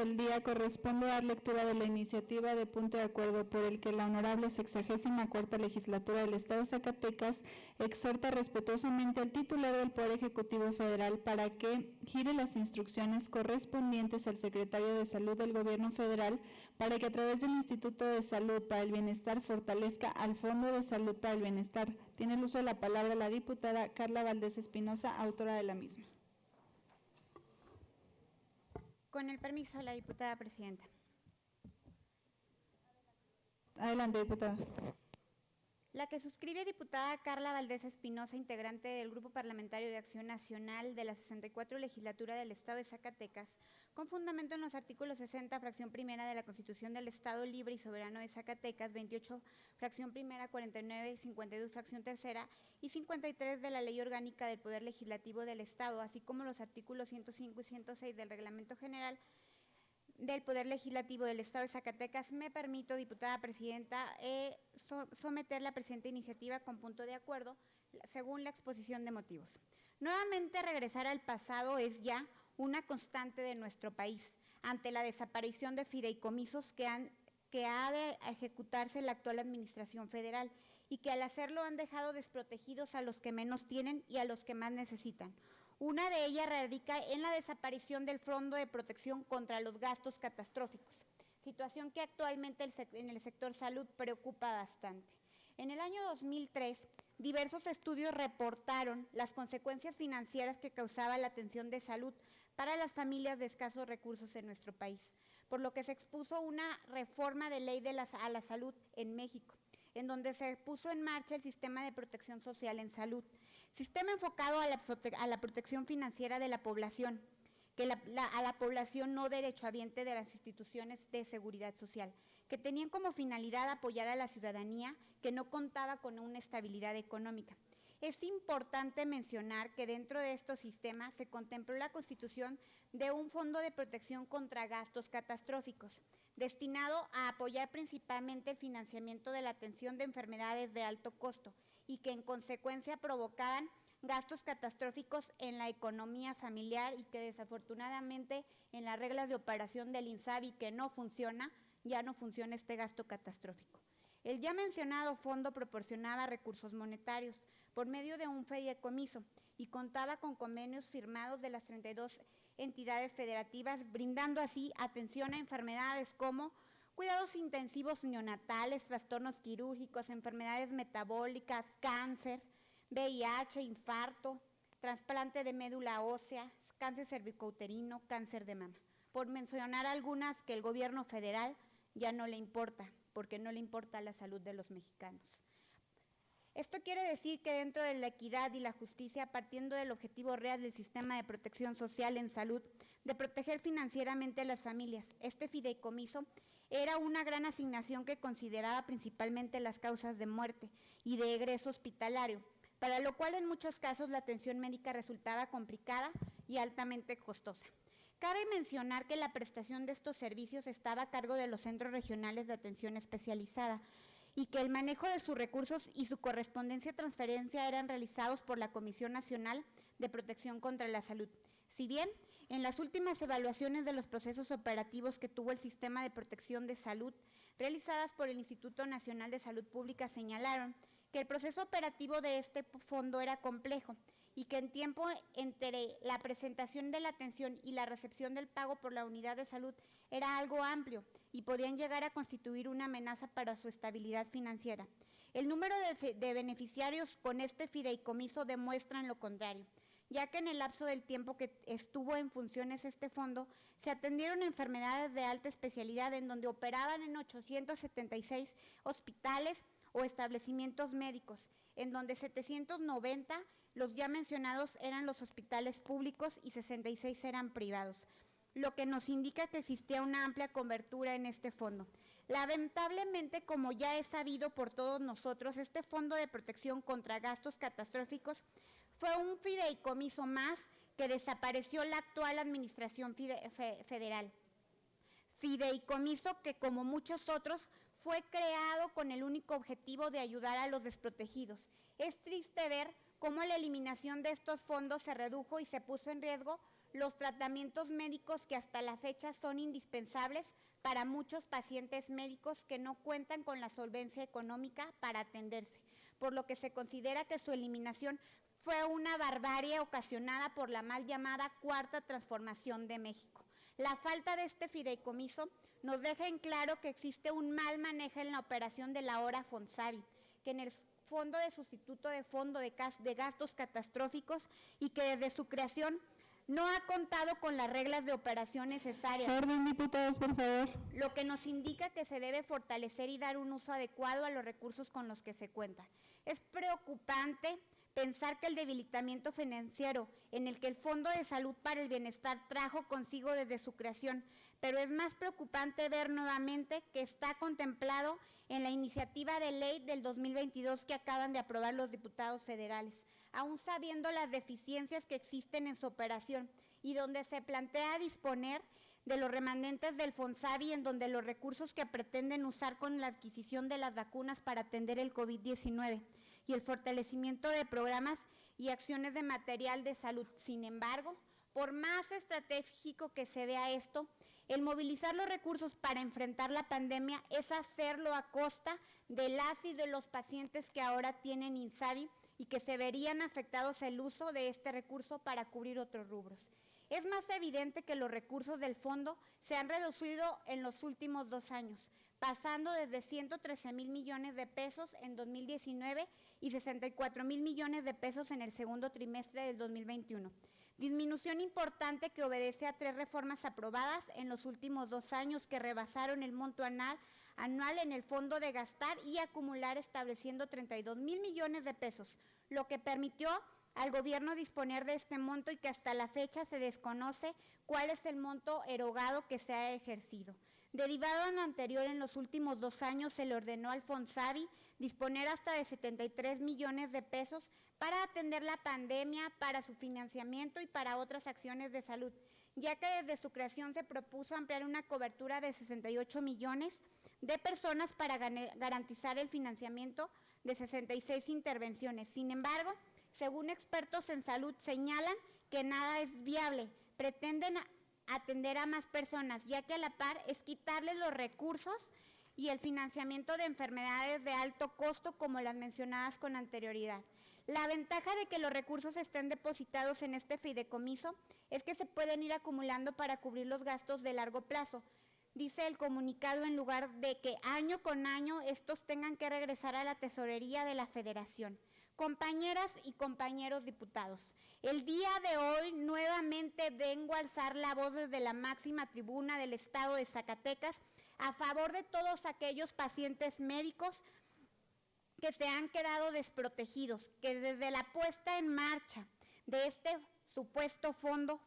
del día corresponde dar lectura de la iniciativa de punto de acuerdo por el que la honorable 64ª legislatura del Estado de Zacatecas exhorta respetuosamente al titular del Poder Ejecutivo Federal para que gire las instrucciones correspondientes al secretario de Salud del Gobierno Federal para que a través del Instituto de Salud para el Bienestar fortalezca al Fondo de Salud para el Bienestar. Tiene el uso de la palabra la diputada Carla Valdés Espinosa, autora de la misma. Con el permiso de la diputada presidenta. Adelante, diputada. La que suscribe diputada Carla Valdés Espinosa, integrante del Grupo Parlamentario de Acción Nacional de la 64 Legislatura del Estado de Zacatecas, con fundamento en los artículos 60, fracción primera de la Constitución del Estado Libre y Soberano de Zacatecas, 28, fracción primera, 49, 52, fracción tercera y 53 de la Ley Orgánica del Poder Legislativo del Estado, así como los artículos 105 y 106 del Reglamento General del Poder Legislativo del Estado de Zacatecas, me permito, diputada presidenta, someter la presente iniciativa con punto de acuerdo según la exposición de motivos. Nuevamente, regresar al pasado es ya una constante de nuestro país ante la desaparición de fideicomisos que ha de ejecutarse la actual administración federal y que al hacerlo han dejado desprotegidos a los que menos tienen y a los que más necesitan. Una de ellas radica en la desaparición del Fondo de Protección contra los Gastos Catastróficos, situación que actualmente en el sector salud preocupa bastante. En el año 2003, diversos estudios reportaron las consecuencias financieras que causaba la atención de salud para las familias de escasos recursos en nuestro país, por lo que se expuso una reforma de ley a la salud en México, en donde se puso en marcha el sistema de protección social en salud, sistema enfocado a la protección financiera de la población, a la población no derechohabiente de las instituciones de seguridad social, que tenían como finalidad apoyar a la ciudadanía que no contaba con una estabilidad económica. Es importante mencionar que dentro de estos sistemas se contempló la constitución de un fondo de protección contra gastos catastróficos, destinado a apoyar principalmente el financiamiento de la atención de enfermedades de alto costo y que en consecuencia provocaban gastos catastróficos en la economía familiar y que desafortunadamente en las reglas de operación del INSABI que no funciona, ya no funciona este gasto catastrófico. El ya mencionado fondo proporcionaba recursos monetarios por medio de un fideicomiso y contaba con convenios firmados de las 32 entidades federativas, brindando así atención a enfermedades como cuidados intensivos neonatales, trastornos quirúrgicos, enfermedades metabólicas, cáncer, VIH, infarto, trasplante de médula ósea, cáncer cervicouterino, cáncer de mama, por mencionar algunas que el gobierno federal ya no le importa, porque no le importa la salud de los mexicanos. Esto quiere decir que dentro de la equidad y la justicia, partiendo del objetivo real del sistema de protección social en salud, de proteger financieramente a las familias, este fideicomiso era una gran asignación que consideraba principalmente las causas de muerte y de egreso hospitalario, para lo cual en muchos casos la atención médica resultaba complicada y altamente costosa. Cabe mencionar que la prestación de estos servicios estaba a cargo de los centros regionales de atención especializada y que el manejo de sus recursos y su correspondencia transferencia eran realizados por la Comisión Nacional de Protección contra la Salud. Si bien en las últimas evaluaciones de los procesos operativos que tuvo el sistema de protección de salud realizadas por el Instituto Nacional de Salud Pública señalaron que el proceso operativo de este fondo era complejo y que en tiempo entre la presentación de la atención y la recepción del pago por la unidad de salud era algo amplio y podían llegar a constituir una amenaza para su estabilidad financiera. El número de beneficiarios con este fideicomiso demuestran lo contrario, ya que en el lapso del tiempo que estuvo en funciones este fondo, se atendieron enfermedades de alta especialidad en donde operaban en 876 hospitales o establecimientos médicos, en donde 790, los ya mencionados, eran los hospitales públicos y 66 eran privados, lo que nos indica que existía una amplia cobertura en este fondo. Lamentablemente, como ya es sabido por todos nosotros, este fondo de protección contra gastos catastróficos fue un fideicomiso más que desapareció la actual administración federal. Fideicomiso que, como muchos otros, fue creado con el único objetivo de ayudar a los desprotegidos. Es triste ver cómo la eliminación de estos fondos se redujo y se puso en riesgo los tratamientos médicos que hasta la fecha son indispensables para muchos pacientes médicos que no cuentan con la solvencia económica para atenderse, por lo que se considera que su eliminación fue una barbarie ocasionada por la mal llamada Cuarta Transformación de México. La falta de este fideicomiso nos deja en claro que existe un mal manejo en la operación de la ahora Fonsavi, que en el Fondo de Sustituto de Fondo de Gastos Catastróficos y que desde su creación no ha contado con las reglas de operación necesarias. Orden, diputados, por favor. Lo que nos indica que se debe fortalecer y dar un uso adecuado a los recursos con los que se cuenta. Es preocupante pensar que el debilitamiento financiero en el que el Fondo de Salud para el Bienestar trajo consigo desde su creación, pero es más preocupante ver nuevamente que está contemplado en la iniciativa de ley del 2022 que acaban de aprobar los diputados federales, aún sabiendo las deficiencias que existen en su operación y donde se plantea disponer de los remanentes del Fonsavi, en donde los recursos que pretenden usar con la adquisición de las vacunas para atender el COVID-19 y el fortalecimiento de programas y acciones de material de salud. Sin embargo, por más estratégico que se vea esto, el movilizar los recursos para enfrentar la pandemia es hacerlo a costa de las y de los pacientes que ahora tienen INSABI y que se verían afectados el uso de este recurso para cubrir otros rubros. Es más evidente que los recursos del fondo se han reducido en los últimos 2 años, pasando desde 113,000 millones de pesos en 2019 y 64,000 millones de pesos en el segundo trimestre del 2021. Disminución importante que obedece a 3 reformas aprobadas en los últimos 2 años que rebasaron el monto anual en el fondo de gastar y acumular, estableciendo 32,000 millones de pesos, lo que permitió al gobierno disponer de este monto y que hasta la fecha se desconoce cuál es el monto erogado que se ha ejercido. Derivado en lo anterior, en los últimos 2 años se le ordenó al Fonsavi disponer hasta de 73 millones de pesos para atender la pandemia, para su financiamiento y para otras acciones de salud, ya que desde su creación se propuso ampliar una cobertura de 68 millones de personas para garantizar el financiamiento de 66 intervenciones. Sin embargo, según expertos en salud señalan que nada es viable, pretenden atender a más personas, ya que a la par es quitarles los recursos y el financiamiento de enfermedades de alto costo como las mencionadas con anterioridad. La ventaja de que los recursos estén depositados en este fideicomiso es que se pueden ir acumulando para cubrir los gastos de largo plazo, dice el comunicado, en lugar de que año con año estos tengan que regresar a la tesorería de la Federación. Compañeras y compañeros diputados, el día de hoy nuevamente vengo a alzar la voz desde la máxima tribuna del Estado de Zacatecas a favor de todos aquellos pacientes médicos que se han quedado desprotegidos, que desde la puesta en marcha de este supuesto fondo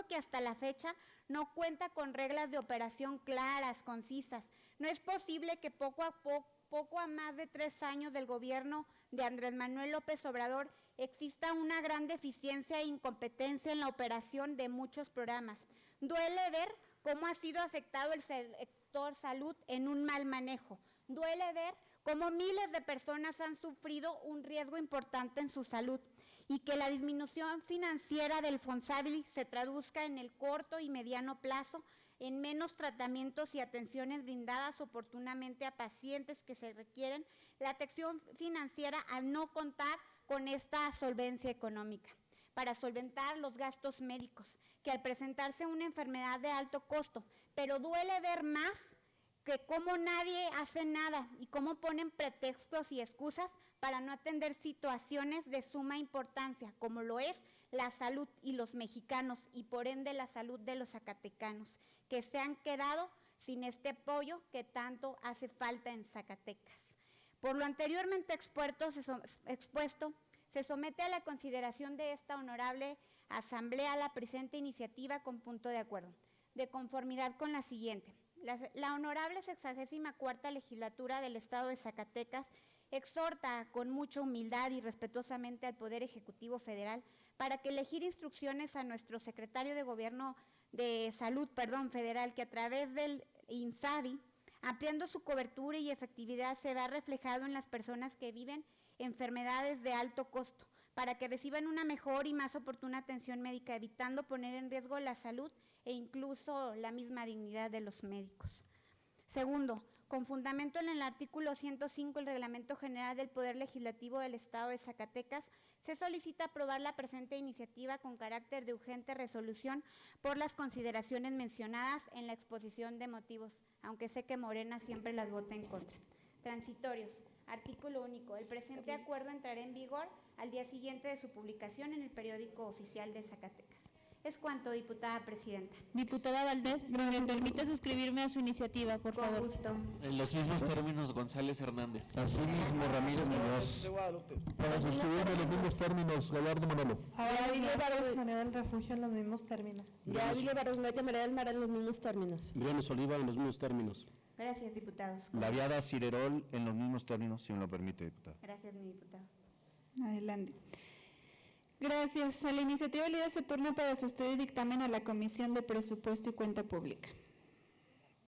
que hasta la fecha no cuenta con reglas de operación claras, concisas. No es posible que poco a más de 3 años del gobierno de Andrés Manuel López Obrador exista una gran deficiencia e incompetencia en la operación de muchos programas. Duele ver cómo ha sido afectado el sector salud en un mal manejo. Duele ver cómo miles de personas han sufrido un riesgo importante en su salud y que la disminución financiera del Fonsavi se traduzca en el corto y mediano plazo en menos tratamientos y atenciones brindadas oportunamente a pacientes que se requieren la atención financiera al no contar con esta solvencia económica para solventar los gastos médicos, que al presentarse una enfermedad de alto costo, pero duele ver más que cómo nadie hace nada y cómo ponen pretextos y excusas para no atender situaciones de suma importancia, como lo es la salud y los mexicanos y por ende la salud de los zacatecanos, que se han quedado sin este apoyo que tanto hace falta en Zacatecas. Por lo anteriormente expuesto, se somete a la consideración de esta honorable asamblea la presente iniciativa con punto de acuerdo, de conformidad con la siguiente. La honorable 64ª legislatura del Estado de Zacatecas exhorta con mucha humildad y respetuosamente al Poder Ejecutivo Federal para que elegir instrucciones a nuestro secretario de Gobierno de Salud, federal, que a través del INSABI, ampliando su cobertura y efectividad, se vea reflejado en las personas que viven enfermedades de alto costo, para que reciban una mejor y más oportuna atención médica, evitando poner en riesgo la salud e incluso la misma dignidad de los médicos. Segundo, con fundamento en el artículo 105 del Reglamento General del Poder Legislativo del Estado de Zacatecas, se solicita aprobar la presente iniciativa con carácter de urgente resolución por las consideraciones mencionadas en la exposición de motivos, aunque sé que Morena siempre las vota en contra. Transitorios. Artículo único. El presente acuerdo entrará en vigor al día siguiente de su publicación en el periódico oficial de Zacatecas. Es cuanto, diputada presidenta. Diputada Valdés, si me permite suscribirme a su iniciativa, por favor. Con gusto. En los mismos términos, González Hernández. Así mismo, Ramírez Muñoz. Para suscribirme en los mismos términos, Gallardo Manolo. Aguilar Barros María del Refugio en los mismos términos. Aguilar Barros María del Mar en los mismos términos. Briones Oliva en los mismos términos. Gracias, diputados. Laviada Cirerol en los mismos términos, si me lo permite, diputada. Gracias, mi diputado. Adelante. Gracias. A la iniciativa leída se turna para su estudio y dictamen a la Comisión de Presupuesto y Cuenta Pública.